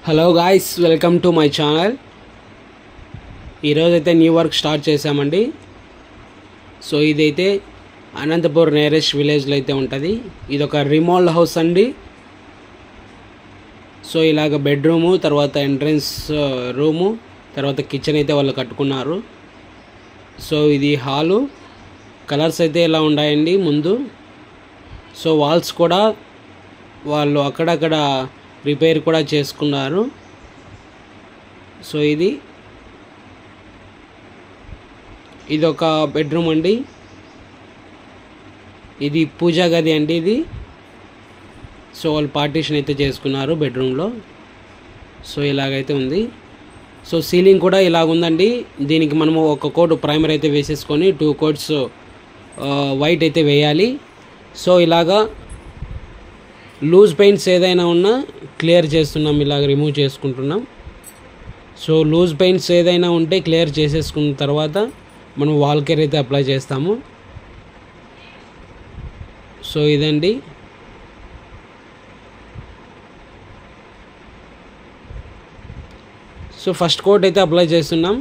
Hello guys, welcome to my channel. ఈరోజైతే new work start చేసామండి. So ఇదైతే Anantapur nearest విలేజ్లో అయితే ఉంటుంది. ఇది ఒక రిమోల్డ్ హౌస్ అండి. సో ఇలాగ బెడ్రూము, తర్వాత ఎంట్రన్స్ రూము, తర్వాత కిచెన్ అయితే వాళ్ళు కట్టుకున్నారు. సో ఇది హాలు. కలర్స్ అయితే ఇలా ఉన్నాయండి ముందు. సో వాల్స్ కూడా వాళ్ళు అక్కడక్కడ రిపేర్ కూడా చేసుకున్నారు. సో ఇది ఒక బెడ్రూమ్ అండి. ఇది పూజా గది అండి ఇది. సో వాళ్ళు పార్టీషన్ అయితే చేసుకున్నారు బెడ్రూమ్లో. సో ఇలాగైతే ఉంది. సో సీలింగ్ కూడా ఇలాగుందండి. దీనికి మనము ఒక కోట్ ప్రైమర్ అయితే వేసేసుకొని 2 కోట్స్ వైట్ అయితే వేయాలి. సో ఇలాగా లూజ్ పెయింట్స్ ఏదైనా ఉన్నా క్లియర్ చేస్తున్నాం, ఇలాగ రిమూవ్ చేసుకుంటున్నాం. సో లూజ్ పెయింట్స్ ఏదైనా ఉంటే క్లియర్ చేసేసుకున్న తర్వాత మనం వాల్ కేర్ అయితే అప్లై చేస్తాము. సో ఇదండి. సో ఫస్ట్ కోట్ అయితే అప్లై చేస్తున్నాం.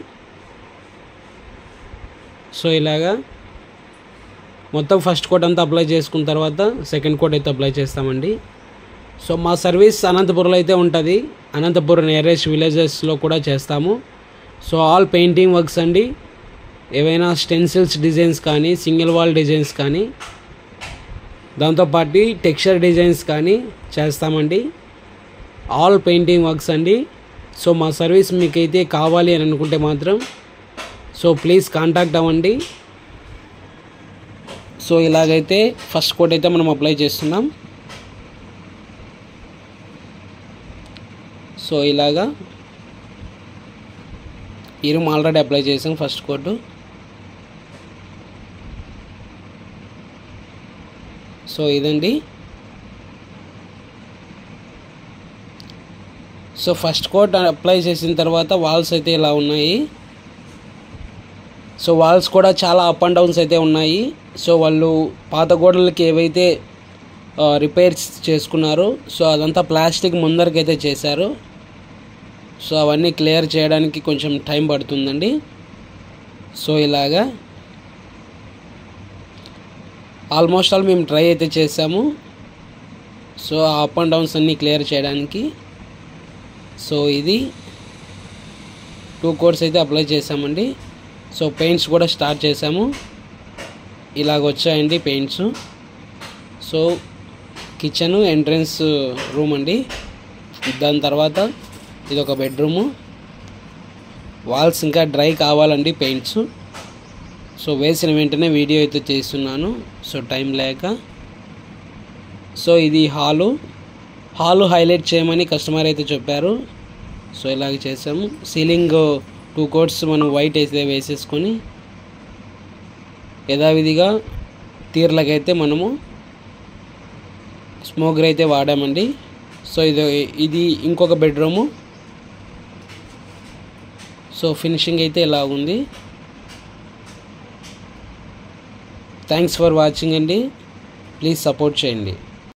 సో ఇలాగా మొత్తం ఫస్ట్ కోట్ అంతా అప్లై చేసుకున్న తర్వాత సెకండ్ కోట్ అయితే అప్లై చేస్తామండి. సో మా సర్వీస్ అనంతపురంలో అయితే ఉంటుంది. అనంతపురం నియరెస్ట్ విలేజెస్లో కూడా చేస్తాము. సో ఆల్ పెయింటింగ్ వర్క్స్ అండి. ఏవైనా స్టెన్సిల్స్ డిజైన్స్ కానీ, సింగిల్ వాల్ డిజైన్స్ కానీ, దాంతోపాటు టెక్స్చర్ డిజైన్స్ కానీ చేస్తామండి. ఆల్ పెయింటింగ్ వర్క్స్ అండి. సో మా సర్వీస్ మీకైతే కావాలి అని అనుకుంటే మాత్రం సో ప్లీజ్ కాంటాక్ట్ అవ్వండి. సో ఇలాగైతే ఫస్ట్ కోట్ అయితే మనం అప్లై చేస్తున్నాం. సో ఇలాగా ఈ రూమ్ ఆల్రెడీ అప్లై చేసాం ఫస్ట్ కోటు. సో ఇదండి. సో ఫస్ట్ కోట్ అప్లై చేసిన తర్వాత వాల్స్ అయితే ఇలా ఉన్నాయి. సో వాల్స్ కూడా చాలా అప్ అండ్ డౌన్స్ అయితే ఉన్నాయి. సో వాళ్ళు పాత గోడలకి ఏవైతే రిపేర్స్ చేసుకున్నారో సో అదంతా ప్లాస్టిక్ ముందరకైతే చేశారు. సో అవన్నీ క్లియర్ చేయడానికి కొంచెం టైం పడుతుందండి. సో ఇలాగా ఆల్మోస్ట్ ఆల్ మేము ట్రై అయితే చేసాము. సో ఆ అప్ అండ్ డౌన్స్ అన్నీ క్లియర్ చేయడానికి. సో ఇది 2 కోట్స్ అయితే అప్లై చేసామండి. సో పెయింట్స్ కూడా స్టార్ట్ చేసాము. ఇలాగ వచ్చాయండి paints. So kitchen, entrance room అండి. దాని తర్వాత ఇది ఒక బెడ్రూము. వాల్స్ ఇంకా డ్రై కావాలండి పెయింట్స్. సో వేసిన వెంటనే వీడియో అయితే చేస్తున్నాను, సో టైం లేక. సో ఇది హాలు హైలైట్ చేయమని కస్టమర్ అయితే చెప్పారు. సో ఇలాగ చేసాము. సీలింగ్ 2 కోట్స్ మనం వైట్ అయితే వేసేసుకొని యథావిధిగా తీర్లకైతే మనము స్మోకర్ అయితే వాడామండి. సో ఇది ఇంకొక బెడ్రూము. సో ఫినిషింగ్ అయితే ఇలా ఉంది. థ్యాంక్స్ ఫర్ వాచింగ్ అండి. ప్లీజ్ సపోర్ట్ చేయండి.